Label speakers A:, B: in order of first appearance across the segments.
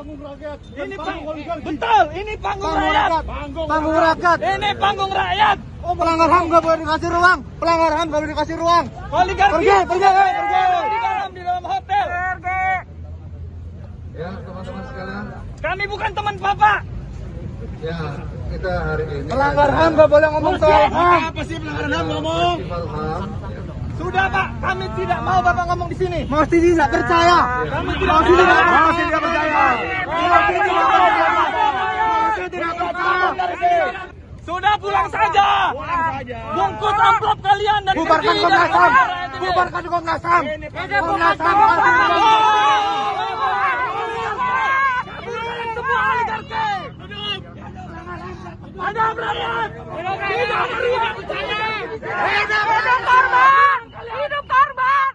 A: panggung rakyat.
B: Ini betul, ini panggung rakyat.
A: Panggung rakyat.
B: Ini panggung rakyat.
A: Oh, pelanggar HAM nggak boleh dikasih ruang. Pelanggar HAM nggak boleh dikasih ruang.
B: Oligarki.
A: Pergi.
B: Di dalam hotel.
C: Ya, teman-teman sekalian.
B: Kami bukan teman Bapak.
C: Ya, kita hari ini
A: Pelanggar HAM nggak boleh ngomong soal HAM.
B: Apa sih pelanggaran HAM ngomong?
C: Festival HAM.
B: Sudah Pak, kami tidak mau Bapak ngomong di sini.
A: Masih tidak percaya.
B: Kami tidak
A: Masih tidak
B: percaya.
A: percaya. Masih tidak percaya.
B: Sudah pulang saja. Bungkus amplop kalian dan
A: Bubarkan
B: pergi dari
A: Komnas HAM.
B: negara.
A: Bubarkan Komnas HAM. Komnas HAM.
B: Kalian semua oligarki. Ada rakyat. Tidak rakyat. Hidup korban. Hidup korban.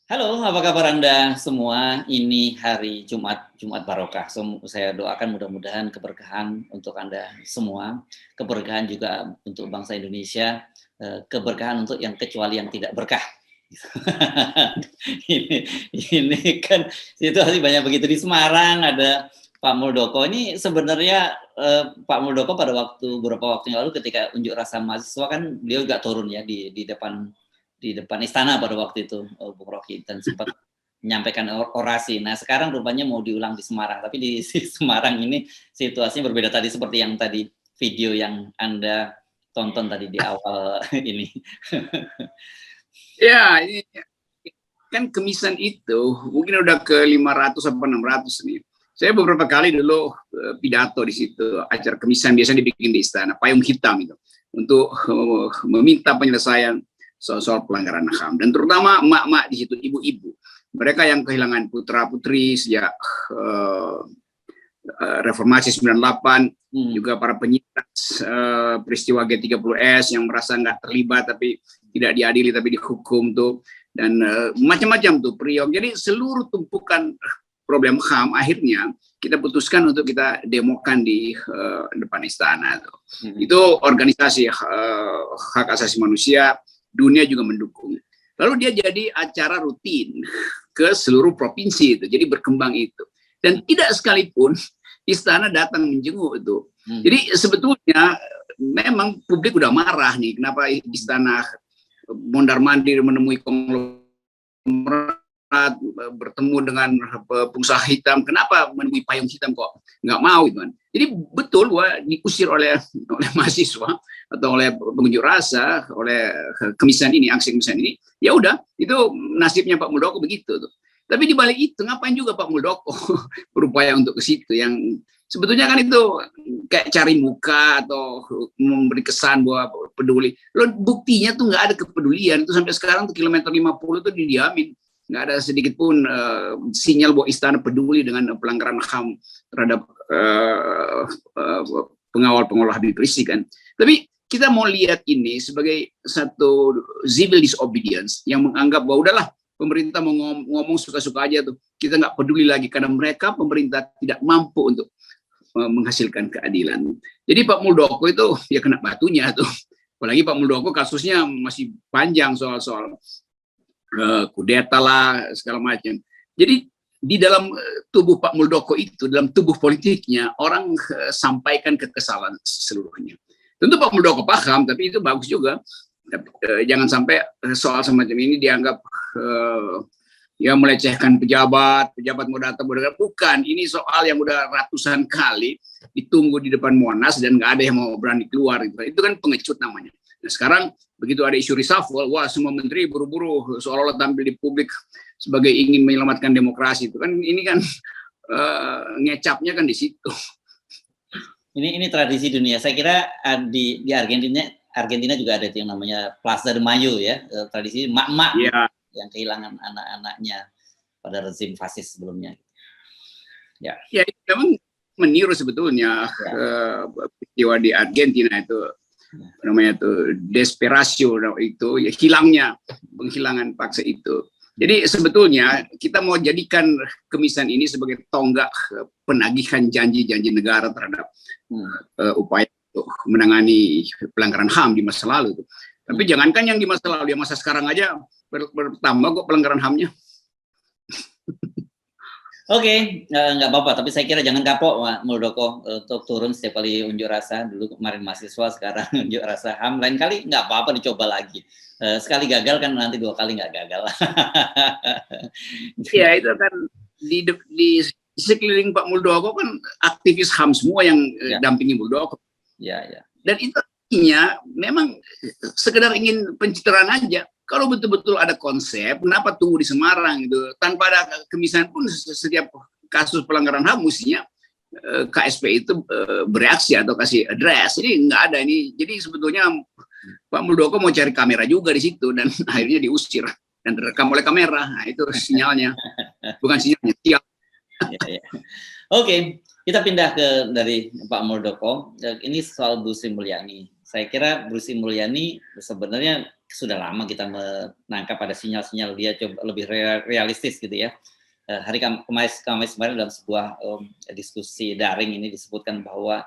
D: Halo, apa kabar Anda semua? Ini hari Jumat Barokah. Saya doakan mudah-mudahan keberkahan untuk Anda semua, keberkahan juga untuk bangsa Indonesia, keberkahan untuk yang kecuali yang tidak berkah. ini kan situasi banyak begitu. Di Semarang ada Pak Muldoko. Ini sebenarnya Pak Muldoko pada beberapa waktu yang lalu ketika unjuk rasa mahasiswa kan beliau juga turun ya di depan istana pada waktu itu, Bung Rocky, dan sempat menyampaikan orasi. Nah sekarang rupanya mau diulang di Semarang, tapi di Semarang ini situasinya berbeda tadi seperti yang tadi video yang Anda tonton tadi di awal ini.
E: Ya, ini kan kemisan itu mungkin udah ke 500 atau 600 nih. Saya beberapa kali dulu pidato di situ, acara kemisan biasanya dibikin di istana, payung hitam itu, untuk meminta penyelesaian soal pelanggaran HAM, dan terutama emak-emak di situ, ibu-ibu, mereka yang kehilangan putra-putri sejak reformasi 98, juga para penyintas peristiwa G30S yang merasa nggak terlibat tapi tidak diadili tapi dihukum tuh, dan macam-macam tuh priok. Jadi seluruh tumpukan problem HAM akhirnya kita putuskan untuk kita demokan di depan istana tuh. Itu organisasi hak asasi manusia dunia juga mendukung. Lalu dia jadi acara rutin ke seluruh provinsi itu, jadi berkembang itu. Dan tidak sekalipun istana datang menjenguk itu. Jadi sebetulnya memang publik udah marah nih, kenapa istana mondar-mandir menemui konglomerat, bertemu dengan pengusaha hitam, kenapa menemui payung hitam kok nggak mau gitu kan. Jadi betul bahwa diusir oleh mahasiswa atau oleh pengunjuk rasa, oleh kemisan ini, aksi kemisan ini, ya udah, itu nasibnya Pak Muldoko begitu tuh. Tapi di balik itu ngapain juga Pak Muldoko berupaya untuk ke situ, yang sebetulnya kan itu kayak cari muka atau memberi kesan bahwa peduli. Loh, buktinya tuh nggak ada kepedulian, itu sampai sekarang tuh kilometer 50 tuh didiamin. Nggak ada sedikit pun sinyal bahwa istana peduli dengan pelanggaran HAM terhadap pengawal Habib Rizik kan. Tapi kita mau lihat ini sebagai satu civil disobedience yang menganggap bahwa udahlah pemerintah mau ngomong suka-suka aja tuh, kita nggak peduli lagi karena mereka pemerintah tidak mampu untuk menghasilkan keadilan. Jadi Pak Muldoko itu ya kena batunya tuh. Apalagi Pak Muldoko kasusnya masih panjang soal kudeta lah segala macam. Jadi di dalam tubuh Pak Muldoko itu, dalam tubuh politiknya, orang sampaikan kekesalan seluruhnya. Tentu Pak Muldoko paham, tapi itu bagus juga. Jangan sampai soal semacam ini dianggap ya melecehkan pejabat mau datang. Bukan, ini soal yang udah ratusan kali ditunggu di depan Monas dan nggak ada yang mau berani keluar. Itu kan pengecut namanya. Nah, sekarang begitu ada isu reshuffle, wah semua menteri buru-buru seolah-olah tampil di publik sebagai ingin menyelamatkan demokrasi. Itu kan ini kan ngecapnya kan di situ.
D: Ini tradisi dunia. Saya kira di Argentina juga ada yang namanya Plaza de Mayo ya, tradisi mak-mak yang kehilangan anak-anaknya pada rezim fasis sebelumnya. Ya
E: itu memang meniru sebetulnya peristiwa di Argentina itu, namanya itu desperatio itu, ya penghilangan paksa itu. Jadi sebetulnya kita mau jadikan kemisan ini sebagai tonggak penagihan janji-janji negara terhadap upaya untuk menangani pelanggaran HAM di masa lalu. Tapi jangankan yang di masa lalu, yang masa sekarang aja bertambah kok pelanggaran HAM-nya.
D: Oke, nggak apa-apa. Tapi saya kira jangan kapok, Pak Muldoko, untuk turun setiap kali unjuk rasa. Dulu kemarin mahasiswa, sekarang unjuk rasa HAM. Lain kali nggak apa-apa, dicoba lagi. Sekali gagal kan nanti 2 kali nggak gagal.
E: Ya itu kan di sekeliling Pak Muldoko kan aktivis HAM semua yang dampingi Muldoko.
D: Ya, ya.
E: Dan itu artinya memang sekedar ingin pencitraan aja. Kalau betul-betul ada konsep, kenapa tunggu di Semarang gitu? Tanpa ada kemisahan pun setiap kasus pelanggaran HAM mestinya KSP itu bereaksi atau kasih address. Ini nggak ada ini. Jadi sebetulnya Pak Muldoko mau cari kamera juga di situ dan akhirnya diusir dan terekam oleh kamera. Nah, itu sinyalnya, bukan sinyalnya, sial.
D: Ya. Oke, kita pindah dari Pak Muldoko. Ini soal Bu Sri Mulyani. Saya kira Bu Sri Mulyani sebenarnya sudah lama kita menangkap ada sinyal-sinyal dia coba lebih realistis gitu ya. Hari Kamis kemarin dalam sebuah diskusi daring ini disebutkan bahwa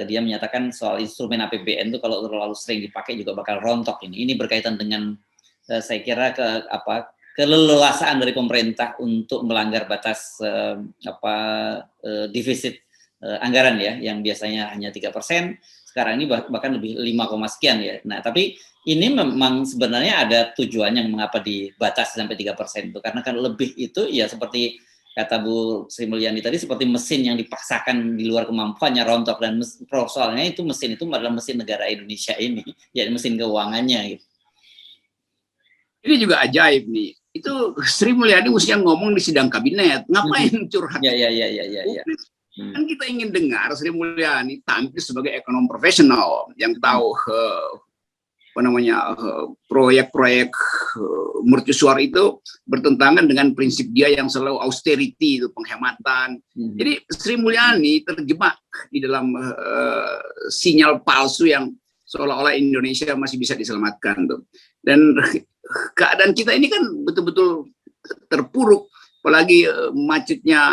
D: dia menyatakan soal instrumen APBN itu kalau terlalu sering dipakai juga bakal rontok ini. Ini berkaitan dengan saya kira keleluasaan dari pemerintah untuk melanggar batas defisit anggaran ya, yang biasanya hanya 3%, sekarang ini bahkan lebih 5, sekian ya. Nah, tapi ini memang sebenarnya ada tujuannya mengapa dibatasi sampai 3% itu, karena kan lebih itu ya seperti kata Bu Sri Mulyani tadi, seperti mesin yang dipaksakan di luar kemampuannya rontok, dan soalnya itu mesin itu adalah mesin negara Indonesia ini, ya mesin keuangannya gitu.
E: Ini juga ajaib nih. Itu Sri Mulyani mesti ngomong di sidang kabinet, ngapain curhat?
D: Ya.
E: Kan kita ingin dengar Sri Mulyani tampil sebagai ekonom profesional yang tahu proyek-proyek mercusuar itu bertentangan dengan prinsip dia yang selalu austerity, itu penghematan. Jadi Sri Mulyani terjebak di dalam sinyal palsu yang seolah-olah Indonesia masih bisa diselamatkan tuh. Dan keadaan kita ini kan betul-betul terpuruk, apalagi macetnya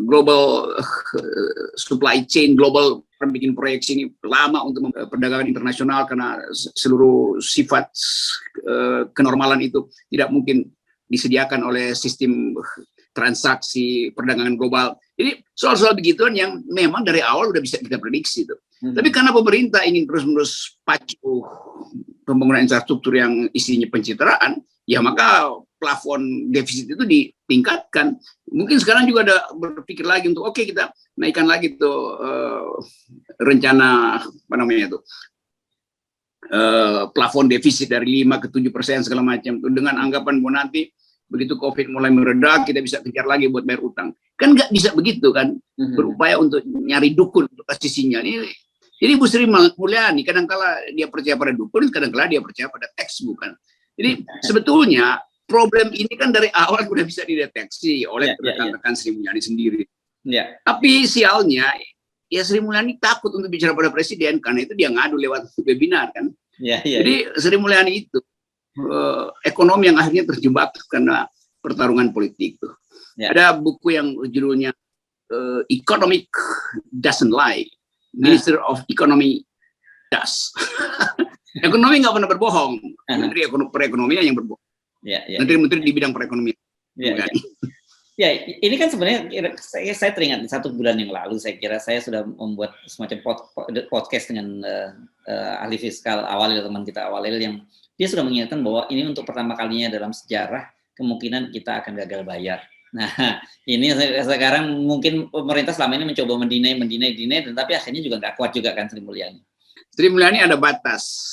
E: global supply chain, global bikin proyeksi ini lama untuk perdagangan internasional karena seluruh sifat kenormalan itu tidak mungkin disediakan oleh sistem transaksi perdagangan global. Jadi soal-soal begituan yang memang dari awal udah bisa kita prediksi tuh. Tapi karena pemerintah ingin terus-menerus pacu pembangunan infrastruktur yang isinya pencitraan, ya maka plafon defisit itu ditingkatkan. Mungkin sekarang juga ada berpikir lagi untuk kita naikkan lagi tuh rencana plafon defisit dari 5 ke 7% segala macam tuh, dengan anggapan bahwa nanti begitu COVID mulai mereda kita bisa kejar lagi buat bayar utang. Kan nggak bisa begitu kan, berupaya untuk nyari dukun untuk kasih sinyal ini. Jadi Bu Sri Mulyani kadang-kala dia percaya pada dukun, kadang-kala dia percaya pada teks, bukan. Jadi sebetulnya problem ini kan dari awal sudah bisa dideteksi oleh rekan-rekan Sri Mulyani sendiri. Tapi sialnya ya Sri Mulyani takut untuk bicara pada presiden, karena itu dia ngadu lewat webinar kan. Jadi Sri Mulyani itu ekonomi yang akhirnya terjebak karena pertarungan politik tuh. Ada buku yang judulnya Economic Doesn't Lie, Minister of Economy does. Ekonomi nggak pernah berbohong, Menteri Perekonomian yang berbohong. Menteri-menteri di bidang perekonomian.
D: Ya, ini kan sebenarnya saya teringat 1 bulan yang lalu, saya kira saya sudah membuat semacam podcast dengan ahli fiskal Awalil, teman kita Awalil, yang dia sudah mengingatkan bahwa ini untuk pertama kalinya dalam sejarah kemungkinan kita akan gagal bayar. Nah, ini sekarang mungkin pemerintah selama ini mencoba mendinai, dan tapi akhirnya juga nggak kuat juga kan Sri Mulyani. Sri Mulyani ada batas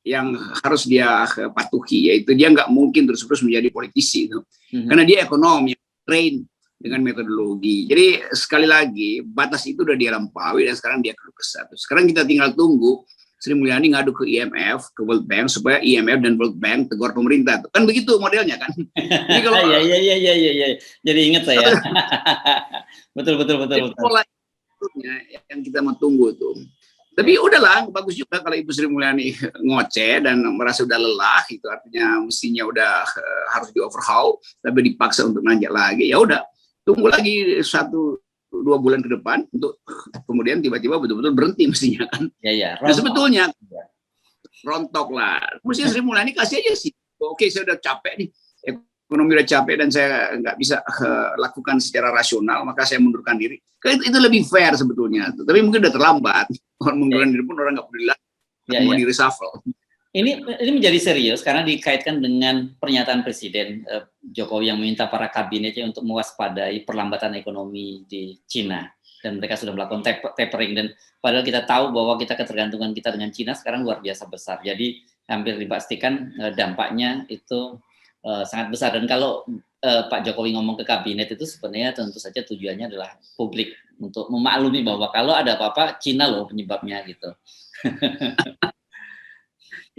D: yang harus dia patuhi, yaitu dia nggak mungkin terus-terus menjadi politisi itu, karena dia ekonom yang train dengan metodologi. Jadi sekali lagi batas itu udah dia lampaui dan sekarang dia keluh kesah. Sekarang kita tinggal tunggu Sri Mulyani ngadu ke IMF, ke World Bank, supaya IMF dan World Bank tegur pemerintah. Kan begitu modelnya kan. Jadi kalau jadi ingat saya. betul. Pola yang kita mau tunggu tuh.
E: Tapi udahlah, bagus juga kalau Ibu Sri Mulyani ngoceh dan merasa udah lelah, itu artinya mestinya udah harus di overhaul, tapi dipaksa untuk nanjak lagi. Ya udah, tunggu lagi 1-2 bulan ke depan untuk kemudian tiba-tiba betul-betul berhenti mestinya kan.
D: Ya.
E: Nah, sebetulnya rontok lah. Mestinya Sri Mulyani kasih aja sih. Oke, saya udah capek nih. Ekonomi udah capek dan saya nggak bisa lakukan secara rasional, maka saya mundurkan diri. Itu lebih fair sebetulnya. Tapi mungkin udah terlambat. Orang mengundurkan diri pun orang nggak peduli lagi. Mau di reshuffle.
D: Ini menjadi serius karena dikaitkan dengan pernyataan Presiden Jokowi yang meminta para kabinetnya untuk mewaspadai perlambatan ekonomi di Cina, dan mereka sudah melakukan tapering, dan padahal kita tahu bahwa ketergantungan kita dengan Cina sekarang luar biasa besar. Jadi hampir dipastikan dampaknya itu sangat besar. Dan kalau Pak Jokowi ngomong ke kabinet itu sebenarnya tentu saja tujuannya adalah publik untuk memaklumi bahwa kalau ada apa-apa Cina loh penyebabnya gitu.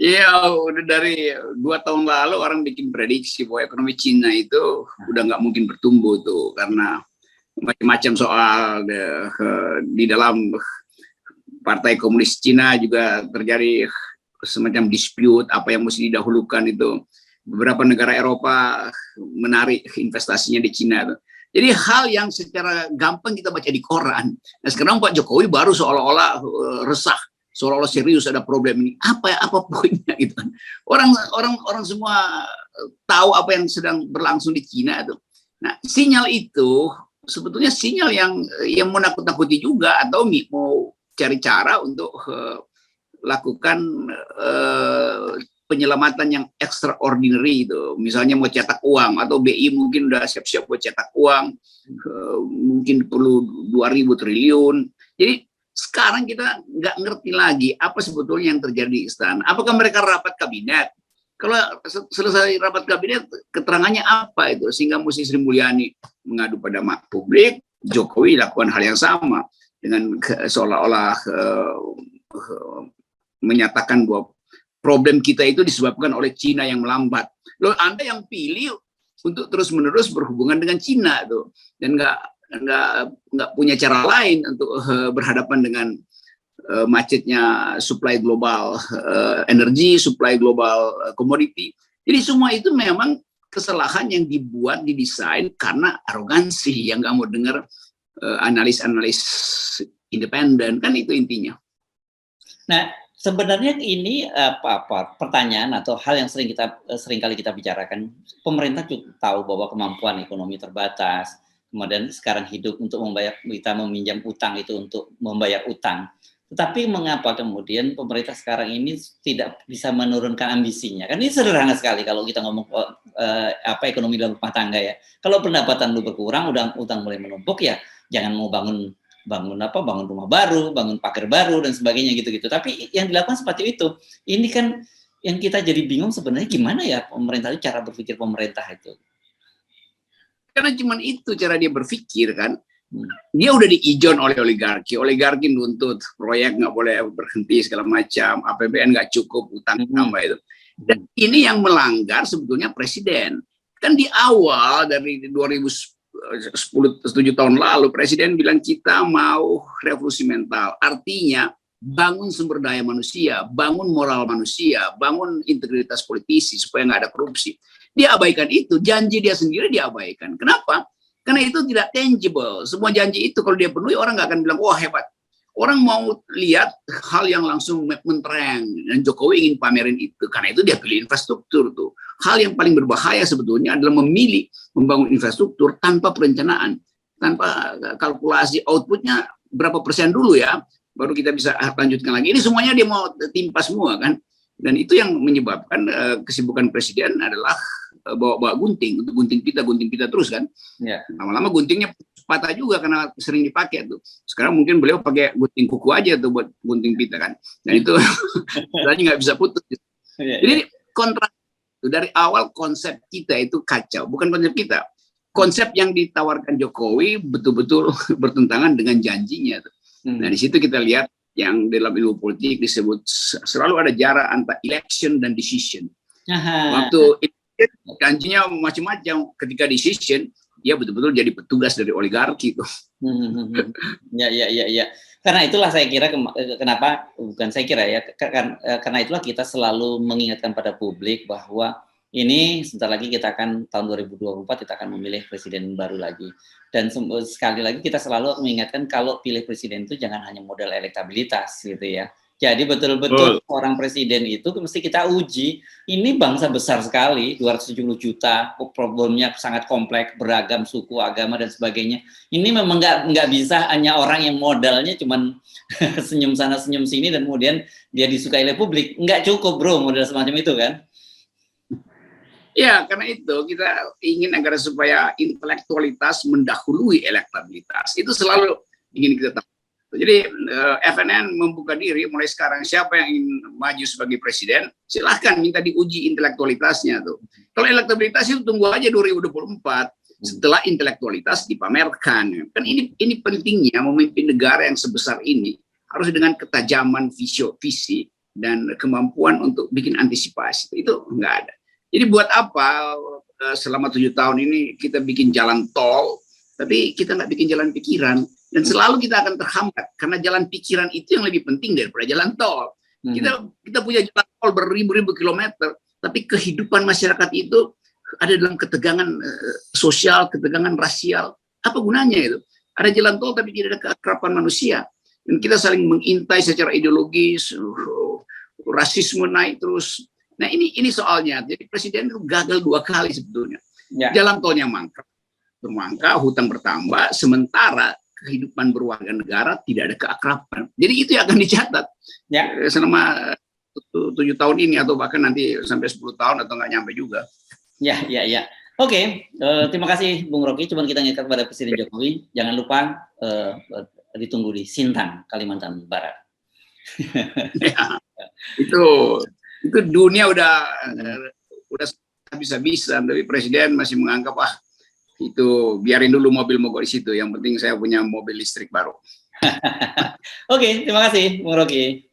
E: Iya, udah dari 2 tahun lalu orang bikin prediksi bahwa ekonomi Cina itu udah nggak mungkin bertumbuh tuh karena macam-macam soal di dalam Partai Komunis Cina juga terjadi semacam dispute apa yang mesti didahulukan itu. Beberapa negara Eropa menarik investasinya di Cina tuh. Jadi hal yang secara gampang kita baca di koran. Nah sekarang Pak Jokowi baru seolah-olah resah, seolah-olah serius ada problem ini. Apa poinnya gitu kan? Orang semua tahu apa yang sedang berlangsung di Cina itu. Nah sinyal itu sebetulnya sinyal yang mau nakut-nakuti juga atau mau cari cara untuk lakukan penyelamatan yang extraordinary itu, misalnya mau cetak uang atau BI mungkin udah siap-siap buat cetak uang, mungkin perlu 2.000 triliun. Jadi sekarang kita nggak ngerti lagi apa sebetulnya yang terjadi di istana. Apakah mereka rapat kabinet? Kalau selesai rapat kabinet, keterangannya apa itu? Sehingga mesti Sri Mulyani mengadu pada publik, Jokowi lakukan hal yang sama dengan seolah-olah menyatakan bahwa problem kita itu disebabkan oleh Cina yang melambat. Loh, Anda yang pilih untuk terus-menerus berhubungan dengan Cina tuh, dan nggak punya cara lain untuk berhadapan dengan macetnya supply global energi, supply global komoditi. Jadi semua itu memang kesalahan yang dibuat, didesain karena arogansi yang nggak mau dengar analis-analis independen, kan itu intinya.
D: Nah, sebenarnya ini pertanyaan atau hal yang sering kali kita bicarakan. Pemerintah juga tahu bahwa kemampuan ekonomi terbatas, kemudian sekarang hidup untuk kita meminjam utang itu untuk membayar utang. Tetapi mengapa kemudian pemerintah sekarang ini tidak bisa menurunkan ambisinya? Kan ini sederhana sekali kalau kita ngomong ekonomi dalam rumah tangga ya. Kalau pendapatan lu berkurang, utang mulai menumpuk ya, jangan mau bangun rumah baru, bangun pagar baru dan sebagainya gitu-gitu. Tapi yang dilakukan seperti itu. Ini kan yang kita jadi bingung sebenarnya gimana ya pemerintah itu, cara berpikir pemerintah itu.
E: Karena cuma itu cara dia berpikir kan. Dia udah diijon oleh oligarki nuntut proyek nggak boleh berhenti segala macam, APBN nggak cukup, utang tambah itu. Dan ini yang melanggar sebetulnya presiden. Kan di awal dari 7 tahun lalu presiden bilang kita mau revolusi mental, artinya bangun sumber daya manusia, bangun moral manusia, bangun integritas politisi supaya nggak ada korupsi. Dia abaikan itu, janji dia sendiri diabaikan. Kenapa? Karena itu tidak tangible. Semua janji itu kalau dia penuhi orang nggak akan bilang wah hebat. Orang mau lihat hal yang langsung mentereng, dan Jokowi ingin pamerin itu. Karena itu dia pilih infrastruktur tuh. Hal yang paling berbahaya sebetulnya adalah memilih membangun infrastruktur tanpa perencanaan, tanpa kalkulasi outputnya berapa persen dulu ya, baru kita bisa lanjutkan lagi. Ini semuanya dia mau timpa semua kan. Dan itu yang menyebabkan kesibukan presiden adalah bawa gunting, untuk gunting pita terus kan. Ya. Lama-lama guntingnya patah juga karena sering dipakai tuh. Sekarang mungkin beliau pakai gunting kuku aja tuh buat gunting pita kan. Dan itu sebenarnya nggak bisa putus. Ya, jadi kontrak dari awal konsep kita itu kacau, bukan konsep kita. Konsep yang ditawarkan Jokowi betul-betul bertentangan dengan janjinya tuh. Nah di situ kita lihat yang dalam ilmu politik disebut selalu ada jarak antara election dan decision. Waktu janjinya macam-macam, ketika decision dia betul-betul jadi petugas dari oligarki itu.
D: Ya. Karena itulah saya kira kenapa, bukan saya kira ya, karena itulah kita selalu mengingatkan pada publik bahwa ini sebentar lagi kita akan tahun 2024 kita akan memilih presiden baru lagi. Dan sekali lagi kita selalu mengingatkan kalau pilih presiden itu jangan hanya modal elektabilitas gitu ya. Jadi betul-betul orang presiden itu mesti kita uji. Ini bangsa besar sekali, 270 juta, problemnya sangat kompleks, beragam suku, agama dan sebagainya. Ini memang nggak bisa hanya orang yang modalnya cuman senyum sana senyum sini dan kemudian dia disukai oleh publik. Nggak cukup bro modal semacam itu kan?
E: Ya, karena itu kita ingin agar supaya intelektualitas mendahului elektabilitas. Itu selalu ingin kita tahu. Jadi FNN membuka diri mulai sekarang, siapa yang ingin maju sebagai presiden, silahkan minta diuji intelektualitasnya tuh. Kalau elektabilitas itu tunggu aja 2024 setelah intelektualitas dipamerkan. Kan ini pentingnya memimpin negara yang sebesar ini harus dengan ketajaman visi dan kemampuan untuk bikin antisipasi. Itu enggak ada. Jadi buat apa selama 7 tahun ini kita bikin jalan tol, tapi kita nggak bikin jalan pikiran. Dan selalu kita akan terhambat karena jalan pikiran itu yang lebih penting daripada jalan tol. Kita punya jalan tol beribu-ribu kilometer, tapi kehidupan masyarakat itu ada dalam ketegangan sosial, ketegangan rasial. Apa gunanya itu? Ada jalan tol tapi tidak ada keakraban manusia. Dan kita saling mengintai secara ideologis, rasisme naik terus. Nah ini soalnya. Jadi presiden itu gagal 2 kali sebetulnya. Ya. Jalan tolnya mangkrak, hutang bertambah, sementara kehidupan berwarga negara tidak ada keakraban. Jadi itu yang akan dicatat selama 7 tahun ini atau bahkan nanti sampai 10 tahun atau nggak nyampe juga.
D: Ya. Oke, terima kasih Bung Rocky. Cuma kita ingatkan kepada Presiden Jokowi, jangan lupa ditunggu di Sintang, Kalimantan Barat.
E: Ya, itu dunia udah bisa-bisa, tapi Presiden masih menganggap itu biarin dulu mobil mogok di situ. Yang penting saya punya mobil listrik baru.
D: Oke, terima kasih Bung Rocky.